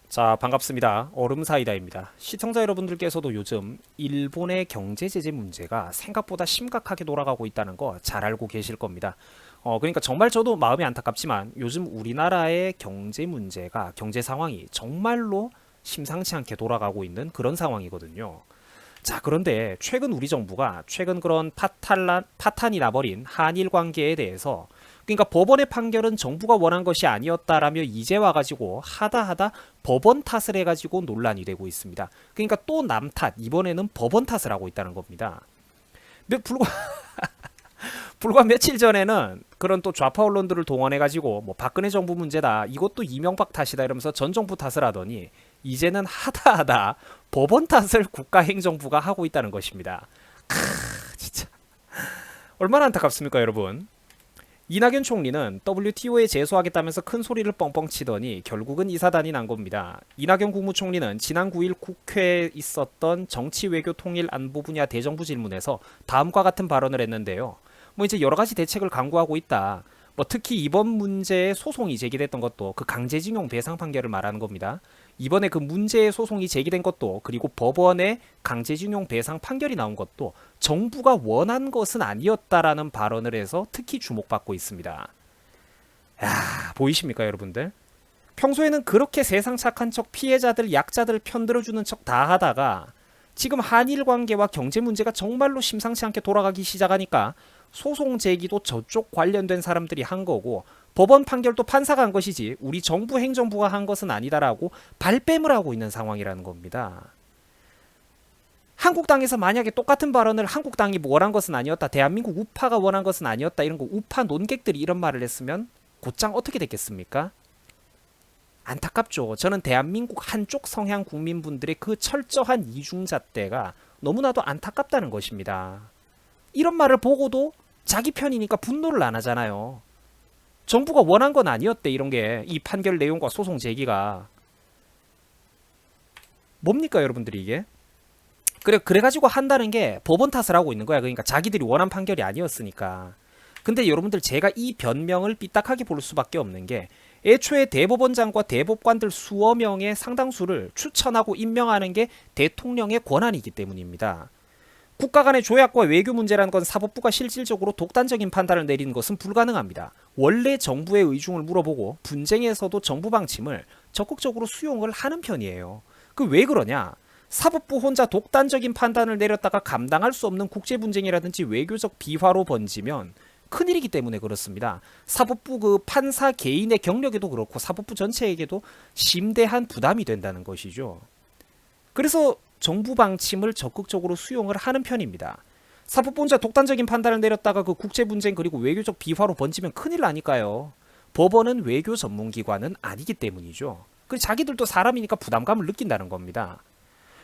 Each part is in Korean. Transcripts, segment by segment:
자, 반갑습니다. 얼음사이다입니다. 시청자 여러분들께서도 요즘 일본의 경제 제재 문제가 생각보다 심각하게 돌아가고 있다는 거 잘 알고 계실 겁니다. 그러니까 정말 저도 마음이 안타깝지만 요즘 우리나라의 경제 문제가 경제 상황이 정말로 심상치 않게 돌아가고 있는 그런 상황이거든요. 자, 그런데 최근 우리 정부가 최근 그런 파탄이 나버린 한일 관계에 대해서 그러니까 법원의 판결은 정부가 원한 것이 아니었다라며 이제 와가지고 하다 법원 탓을 해가지고 논란이 되고 있습니다. 그러니까 또 남 탓, 이번에는 법원 탓을 하고 있다는 겁니다. 불과 며칠 전에는 그런 또 좌파 언론들을 동원해가지고 뭐 박근혜 정부 문제다, 이것도 이명박 탓이다 이러면서 전 정부 탓을 하더니 이제는 하다 법원 탓을 국가행정부가 하고 있다는 것입니다. 진짜 얼마나 안타깝습니까, 여러분? 이낙연 총리는 WTO에 제소하겠다면서 큰 소리를 뻥뻥 치더니 결국은 이 사단이 난 겁니다. 이낙연 국무총리는 지난 9일 국회에 있었던 정치 외교 통일 안보 분야 대정부 질문에서 다음과 같은 발언을 했는데요. 뭐 이제 여러 가지 대책을 강구하고 있다. 뭐 특히 이번 문제에 소송이 제기됐던 것도 그 강제징용 배상 판결을 말하는 겁니다. 이번에 그 문제의 소송이 제기된 것도, 그리고 법원의 강제징용 배상 판결이 나온 것도 정부가 원한 것은 아니었다라는 발언을 해서 특히 주목받고 있습니다. 야, 보이십니까, 여러분들? 평소에는 그렇게 세상 착한 척 피해자들, 약자들 편들어주는 척 다 하다가 지금 한일 관계와 경제 문제가 정말로 심상치 않게 돌아가기 시작하니까 소송 제기도 저쪽 관련된 사람들이 한 거고, 법원 판결도 판사가 한 것이지 우리 정부 행정부가 한 것은 아니다라고 발뺌을 하고 있는 상황이라는 겁니다. 한국당에서 만약에 똑같은 발언을 한국당이 원한 것은 아니었다, 대한민국 우파가 원한 것은 아니었다, 이런 거 우파 논객들이 이런 말을 했으면 곧장 어떻게 됐겠습니까? 안타깝죠. 저는 대한민국 한쪽 성향 국민분들의 그 철저한 이중잣대가 너무나도 안타깝다는 것입니다. 이런 말을 보고도 자기 편이니까 분노를 안 하잖아요. 정부가 원한 건 아니었대, 이런 게. 이 판결 내용과 소송 제기가 뭡니까, 여러분들이 이게? 그래가지고 한다는 게 법원 탓을 하고 있는 거야. 그러니까 자기들이 원한 판결이 아니었으니까. 근데 여러분들, 제가 이 변명을 삐딱하게 볼 수밖에 없는 게 애초에 대법원장과 대법관들 수어 명의 상당수를 추천하고 임명하는 게 대통령의 권한이기 때문입니다. 국가 간의 조약과 외교 문제라는 건 사법부가 실질적으로 독단적인 판단을 내리는 것은 불가능합니다. 원래 정부의 의중을 물어보고 분쟁에서도 정부 방침을 적극적으로 수용을 하는 편이에요. 그 왜 그러냐? 사법부 혼자 독단적인 판단을 내렸다가 감당할 수 없는 국제 분쟁이라든지 외교적 비화로 번지면 큰일이기 때문에 그렇습니다. 사법부 그 판사 개인의 경력에도 그렇고 사법부 전체에게도 심대한 부담이 된다는 것이죠. 그래서 정부 방침을 적극적으로 수용을 하는 편입니다. 사법부 혼자 독단적인 판단을 내렸다가 그 국제 분쟁 그리고 외교적 비화로 번지면 큰일 나니까요. 법원은 외교 전문기관은 아니기 때문이죠. 그 자기들도 사람이니까 부담감을 느낀다는 겁니다.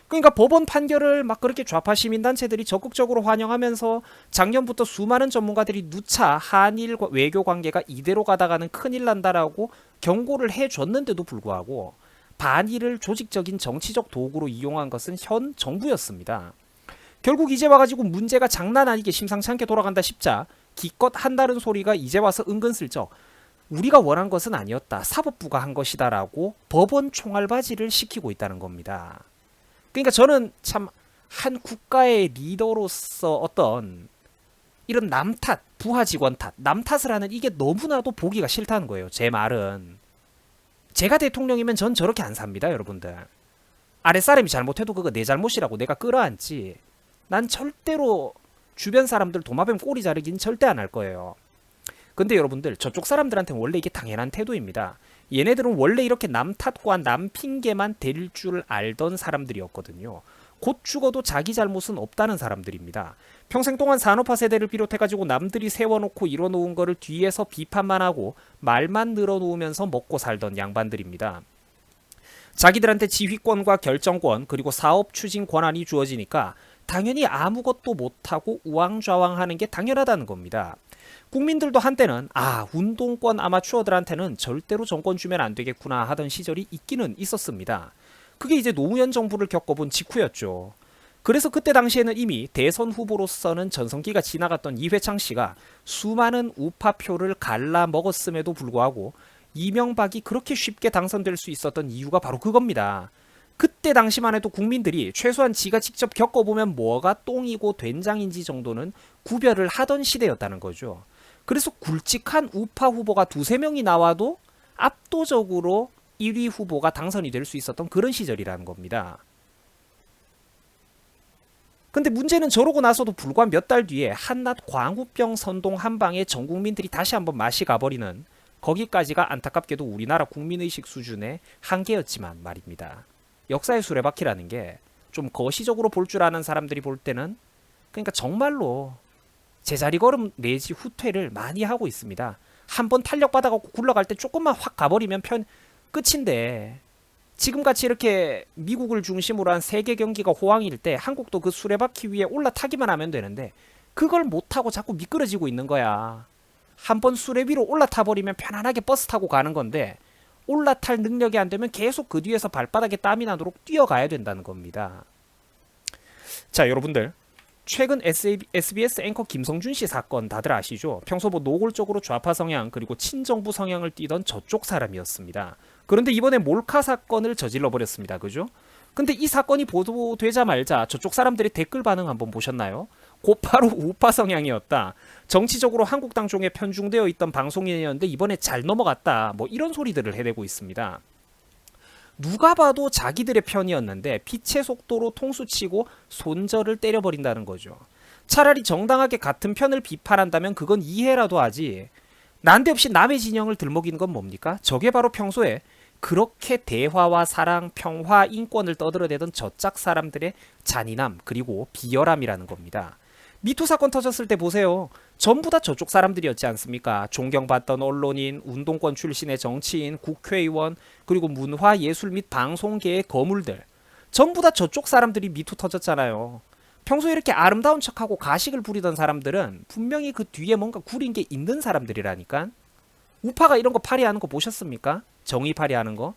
그러니까 법원 판결을 막 그렇게 좌파 시민단체들이 적극적으로 환영하면서 작년부터 수많은 전문가들이 누차 한일 외교 관계가 이대로 가다가는 큰일 난다라고 경고를 해줬는데도 불구하고 반일을 조직적인 정치적 도구로 이용한 것은 현 정부였습니다. 결국 이제 와가지고 문제가 장난 아니게 심상치 않게 돌아간다 싶자 기껏 한다는 소리가 이제 와서 은근슬쩍 우리가 원한 것은 아니었다, 사법부가 한 것이다라고 법원 총알바지를 시키고 있다는 겁니다. 그러니까 저는 참 한 국가의 리더로서 어떤 이런 남 탓, 부하 직원 탓, 남 탓을 하는 이게 너무나도 보기가 싫다는 거예요. 제 말은. 제가 대통령이면 전 저렇게 안 삽니다, 여러분들. 아랫사람이 잘못해도 그거 내 잘못이라고 내가 끌어안지. 난 절대로 주변 사람들 도마뱀 꼬리 자르긴 절대 안 할 거예요. 근데 여러분들, 저쪽 사람들한테는 원래 이게 당연한 태도입니다. 얘네들은 원래 이렇게 남 탓과 남 핑계만 댈 줄 알던 사람들이었거든요. 곧 죽어도 자기 잘못은 없다는 사람들입니다. 평생 동안 산업화 세대를 비롯해가지고 남들이 세워놓고 이뤄놓은 거를 뒤에서 비판만 하고 말만 늘어놓으면서 먹고 살던 양반들입니다. 자기들한테 지휘권과 결정권 그리고 사업 추진 권한이 주어지니까 당연히 아무것도 못하고 우왕좌왕하는 게 당연하다는 겁니다. 국민들도 한때는 운동권 아마추어들한테는 절대로 정권 주면 안 되겠구나 하던 시절이 있기는 있었습니다. 그게 이제 노무현 정부를 겪어본 직후였죠. 그래서 그때 당시에는 이미 대선 후보로서는 전성기가 지나갔던 이회창 씨가 수많은 우파표를 갈라 먹었음에도 불구하고 이명박이 그렇게 쉽게 당선될 수 있었던 이유가 바로 그겁니다. 그때 당시만 해도 국민들이 최소한 지가 직접 겪어보면 뭐가 똥이고 된장인지 정도는 구별을 하던 시대였다는 거죠. 그래서 굵직한 우파 후보가 두세 명이 나와도 압도적으로 1위 후보가 당선이 될 수 있었던 그런 시절이라는 겁니다. 근데 문제는 저러고 나서도 불과 몇 달 뒤에 한낱 광우병 선동 한 방에 전 국민들이 다시 한번 맛이 가버리는, 거기까지가 안타깝게도 우리나라 국민의식 수준의 한계였지만 말입니다. 역사의 수레바퀴라는 게 좀 거시적으로 볼 줄 아는 사람들이 볼 때는 그러니까 정말로 제자리 걸음 내지 후퇴를 많이 하고 있습니다. 한번 탄력받아갖고 굴러갈 때 조금만 확 가버리면 끝인데, 지금같이 이렇게 미국을 중심으로 한 세계 경기가 호황일 때 한국도 그 수레바퀴 위에 올라타기만 하면 되는데 그걸 못하고 자꾸 미끄러지고 있는 거야. 한번 수레 위로 올라타 버리면 편안하게 버스 타고 가는 건데 올라탈 능력이 안 되면 계속 그 뒤에서 발바닥에 땀이 나도록 뛰어가야 된다는 겁니다. 자, 여러분들, 최근 SBS 앵커 김성준 씨 사건 다들 아시죠? 평소 뭐 노골적으로 좌파 성향 그리고 친정부 성향을 띠던 저쪽 사람이었습니다. 그런데 이번에 몰카 사건을 저질러 버렸습니다. 그죠? 근데 이 사건이 보도되자마자 저쪽 사람들의 댓글 반응 한번 보셨나요? 곧바로 우파 성향이었다. 정치적으로 한국당 쪽에 편중되어 있던 방송인이었는데 이번에 잘 넘어갔다. 뭐 이런 소리들을 해대고 있습니다. 누가 봐도 자기들의 편이었는데 빛의 속도로 통수치고 손절을 때려버린다는 거죠. 차라리 정당하게 같은 편을 비판한다면 그건 이해라도 하지. 난데없이 남의 진영을 들먹이는 건 뭡니까? 저게 바로 평소에 그렇게 대화와 사랑, 평화, 인권을 떠들어대던 저짝 사람들의 잔인함 그리고 비열함이라는 겁니다. 미투 사건 터졌을 때 보세요. 전부 다 저쪽 사람들이었지 않습니까? 존경받던 언론인, 운동권 출신의 정치인, 국회의원, 그리고 문화, 예술 및 방송계의 거물들. 전부 다 저쪽 사람들이 미투 터졌잖아요. 평소에 이렇게 아름다운 척하고 가식을 부리던 사람들은 분명히 그 뒤에 뭔가 구린 게 있는 사람들이라니까. 우파가 이런 거 파리하는 거 보셨습니까? 정의 파리하는 거.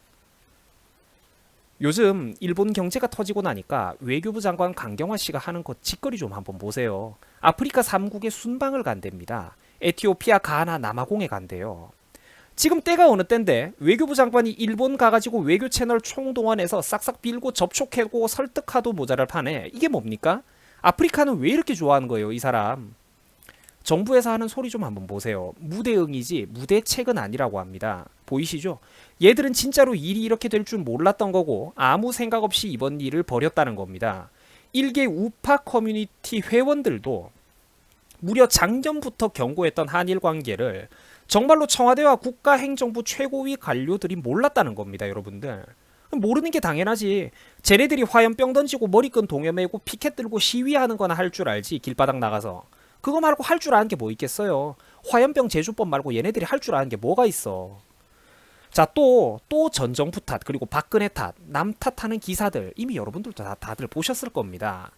요즘 일본 경제가 터지고 나니까 외교부 장관 강경화 씨가 하는 거 짓거리 좀 한번 보세요. 아프리카 3국에 순방을 간답니다. 에티오피아, 가나, 남아공에 간대요. 지금 때가 어느 때인데 외교부 장관이 일본 가가지고 외교 채널 총동원해서 싹싹 빌고 접촉하고 설득하도 모자랄 판에 이게 뭡니까? 아프리카는 왜 이렇게 좋아하는 거예요, 이 사람? 정부에서 하는 소리 좀 한번 보세요. 무대응이지 무대책은 아니라고 합니다. 보이시죠? 얘들은 진짜로 일이 이렇게 될 줄 몰랐던 거고 아무 생각 없이 이번 일을 벌였다는 겁니다. 일개 우파 커뮤니티 회원들도 무려 작년부터 경고했던 한일 관계를 정말로 청와대와 국가행정부 최고위 관료들이 몰랐다는 겁니다, 여러분들. 모르는 게 당연하지. 쟤네들이 화염병 던지고 머리끈 동여매고 피켓 들고 시위하는 거나 할 줄 알지, 길바닥 나가서. 그거 말고 할 줄 아는 게 뭐 있겠어요. 화염병 제조법 말고 얘네들이 할 줄 아는 게 뭐가 있어. 자, 또 전 정부 탓 그리고 박근혜 탓, 남 탓하는 기사들 이미 여러분들도 다들 보셨을 겁니다.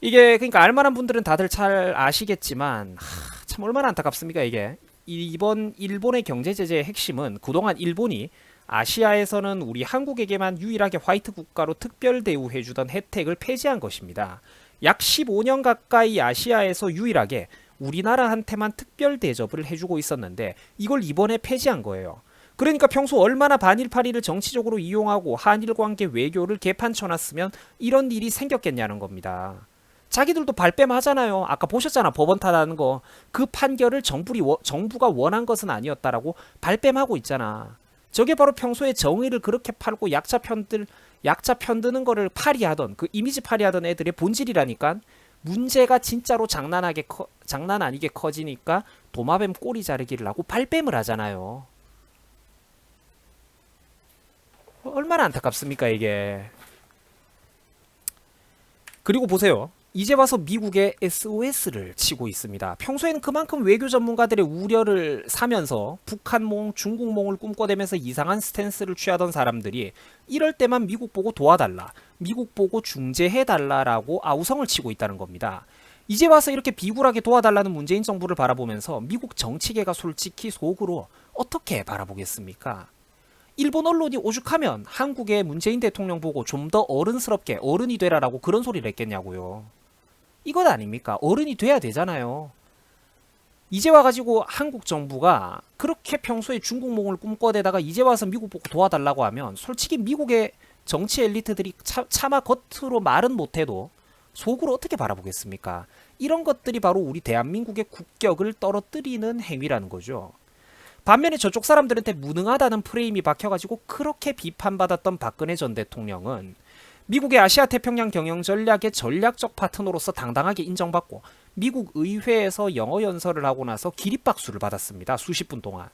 이게 그러니까 알만한 분들은 다들 잘 아시겠지만 참 얼마나 안타깝습니까 이게. 이번 일본의 경제 제재의 핵심은 그동안 일본이 아시아에서는 우리 한국에게만 유일하게 화이트 국가로 특별 대우해주던 혜택을 폐지한 것입니다. 약 15년 가까이 아시아에서 유일하게 우리나라한테만 특별 대접을 해주고 있었는데 이걸 이번에 폐지한 거예요. 그러니까 평소 얼마나 반일파리를 정치적으로 이용하고 한일관계 외교를 개판 쳐놨으면 이런 일이 생겼겠냐는 겁니다. 자기들도 발뺌하잖아요. 아까 보셨잖아, 법원 탓하는 거. 그 판결을 정부가 원한 것은 아니었다라고 발뺌하고 있잖아. 저게 바로 평소에 정의를 그렇게 팔고 약자 편드는 거를 파리하던, 그 이미지 파리하던 애들의 본질이라니까. 문제가 진짜로 장난 아니게 커지니까 도마뱀 꼬리 자르기를 하고 발뺌을 하잖아요. 얼마나 안타깝습니까 이게. 그리고 보세요. 이제 와서 미국에 SOS를 치고 있습니다. 평소에는 그만큼 외교 전문가들의 우려를 사면서 북한몽, 중국몽을 꿈꿔대면서 이상한 스탠스를 취하던 사람들이 이럴 때만 미국 보고 도와달라, 미국 보고 중재해달라라고 아우성을 치고 있다는 겁니다. 이제 와서 이렇게 비굴하게 도와달라는 문재인 정부를 바라보면서 미국 정치계가 솔직히 속으로 어떻게 바라보겠습니까? 일본 언론이 오죽하면 한국의 문재인 대통령 보고 좀 더 어른스럽게 어른이 되라라고 그런 소리를 했겠냐고요. 이것 아닙니까? 어른이 돼야 되잖아요. 이제 와가지고 한국 정부가 그렇게 평소에 중국몽을 꿈꿔대다가 이제 와서 미국 보고 도와달라고 하면 솔직히 미국의 정치 엘리트들이 차마 겉으로 말은 못해도 속으로 어떻게 바라보겠습니까? 이런 것들이 바로 우리 대한민국의 국격을 떨어뜨리는 행위라는 거죠. 반면에 저쪽 사람들한테 무능하다는 프레임이 박혀가지고 그렇게 비판받았던 박근혜 전 대통령은 미국의 아시아 태평양 경영 전략의 전략적 파트너로서 당당하게 인정받고 미국 의회에서 영어 연설을 하고 나서 기립박수를 받았습니다. 수십 분 동안.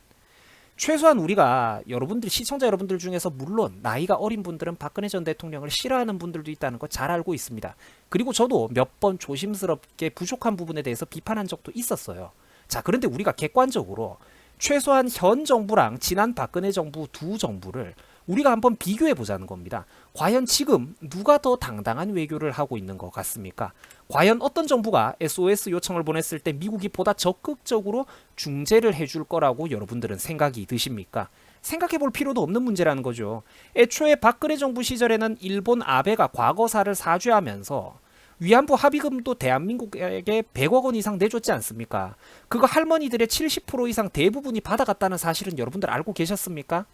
최소한 우리가 여러분들 시청자 여러분들 중에서 물론 나이가 어린 분들은 박근혜 전 대통령을 싫어하는 분들도 있다는 거 잘 알고 있습니다. 그리고 저도 몇 번 조심스럽게 부족한 부분에 대해서 비판한 적도 있었어요. 자, 그런데 우리가 객관적으로 최소한 현 정부랑 지난 박근혜 정부 두 정부를 우리가 한번 비교해 보자는 겁니다. 과연 지금 누가 더 당당한 외교를 하고 있는 것 같습니까? 과연 어떤 정부가 SOS 요청을 보냈을 때 미국이 보다 적극적으로 중재를 해줄 거라고 여러분들은 생각이 드십니까? 생각해 볼 필요도 없는 문제라는 거죠. 애초에 박근혜 정부 시절에는 일본 아베가 과거사를 사죄하면서 위안부 합의금도 대한민국에게 100억 원 이상 내줬지 않습니까? 그거 할머니들의 70% 이상 대부분이 받아갔다는 사실은 여러분들 알고 계셨습니까?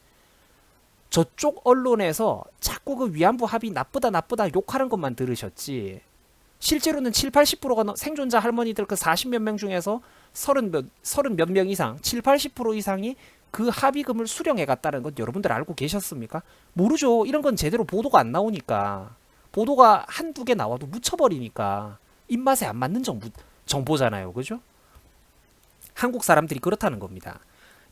저쪽 언론에서 자꾸 그 위안부 합의 나쁘다 욕하는 것만 들으셨지 실제로는 7, 80%가 생존자 할머니들 그 40몇 명 중에서 30몇 명 이상 7, 80% 이상이 그 합의금을 수령해 갔다는 건 여러분들 알고 계셨습니까? 모르죠. 이런 건 제대로 보도가 안 나오니까 보도가 한두 개 나와도 묻혀버리니까 입맛에 안 맞는 정보잖아요. 그죠? 한국 사람들이 그렇다는 겁니다.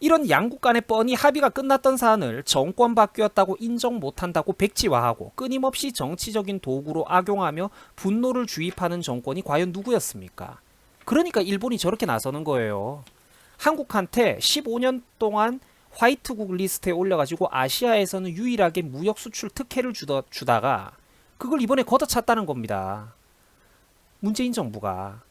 이런 양국 간의 뻔히 합의가 끝났던 사안을 정권 바뀌었다고 인정 못한다고 백지화하고 끊임없이 정치적인 도구로 악용하며 분노를 주입하는 정권이 과연 누구였습니까? 그러니까 일본이 저렇게 나서는 거예요. 한국한테 15년 동안 화이트국 리스트에 올려가지고 아시아에서는 유일하게 무역 수출 특혜를 주다가 그걸 이번에 걷어찼다는 겁니다. 문재인 정부가.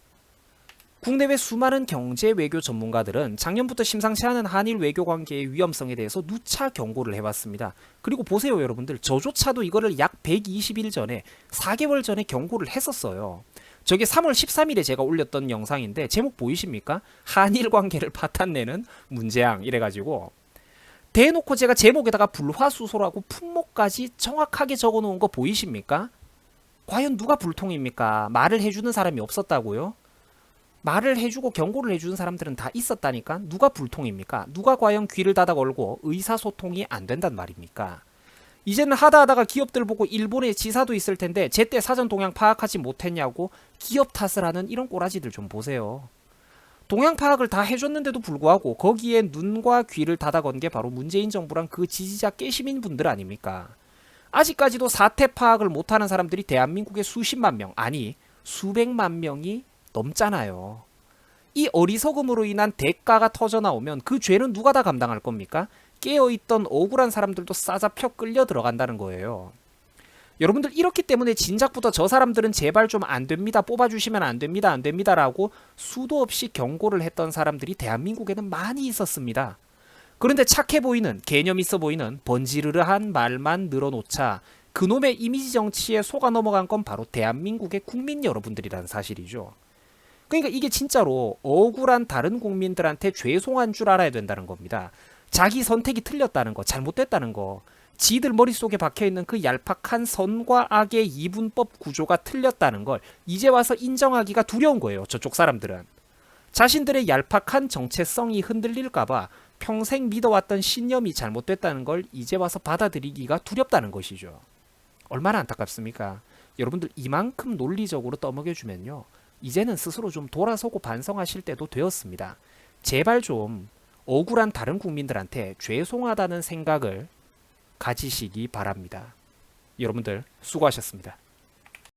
국내외 수많은 경제 외교 전문가들은 작년부터 심상치 않은 한일 외교 관계의 위험성에 대해서 누차 경고를 해왔습니다. 그리고 보세요 여러분들, 저조차도 이거를 약 120일 전에 4개월 전에 경고를 했었어요. 저게 3월 13일에 제가 올렸던 영상인데 제목 보이십니까? 한일 관계를 파탄내는 문재양 이래가지고 대놓고 제가 제목에다가 불화수소라고 품목까지 정확하게 적어놓은 거 보이십니까? 과연 누가 불통입니까? 말을 해주는 사람이 없었다고요? 말을 해주고 경고를 해주는 사람들은 다 있었다니까? 누가 불통입니까? 누가 과연 귀를 닫아 걸고 의사소통이 안 된단 말입니까? 이제는 하다하다가 기업들 보고 일본에 지사도 있을 텐데 제때 사전 동향 파악하지 못했냐고 기업 탓을 하는 이런 꼬라지들 좀 보세요. 동향 파악을 다 해줬는데도 불구하고 거기에 눈과 귀를 닫아 건 게 바로 문재인 정부랑 그 지지자 깨시민 분들 아닙니까? 아직까지도 사태 파악을 못하는 사람들이 대한민국의 수십만 명, 아니 수백만 명이 넘잖아요. 이 어리석음으로 인한 대가가 터져나오면 그 죄는 누가 다 감당할 겁니까? 깨어있던 억울한 사람들도 싸잡혀 끌려 들어간다는 거예요. 여러분들 이렇기 때문에 진작부터 저 사람들은 제발 좀 안됩니다, 뽑아주시면 안됩니다 라고 수도 없이 경고를 했던 사람들이 대한민국에는 많이 있었습니다. 그런데 착해 보이는, 개념 있어 보이는 번지르르한 말만 늘어놓자 그놈의 이미지 정치에 속아 넘어간 건 바로 대한민국의 국민 여러분들이라는 사실이죠. 그러니까 이게 진짜로 억울한 다른 국민들한테 죄송한 줄 알아야 된다는 겁니다. 자기 선택이 틀렸다는 거, 잘못됐다는 거, 지들 머릿속에 박혀있는 그 얄팍한 선과 악의 이분법 구조가 틀렸다는 걸 이제 와서 인정하기가 두려운 거예요. 저쪽 사람들은. 자신들의 얄팍한 정체성이 흔들릴까봐 평생 믿어왔던 신념이 잘못됐다는 걸 이제 와서 받아들이기가 두렵다는 것이죠. 얼마나 안타깝습니까? 여러분들 이만큼 논리적으로 떠먹여주면요, 이제는 스스로 좀 돌아서고 반성하실 때도 되었습니다. 제발 좀 억울한 다른 국민들한테 죄송하다는 생각을 가지시기 바랍니다. 여러분들 수고하셨습니다.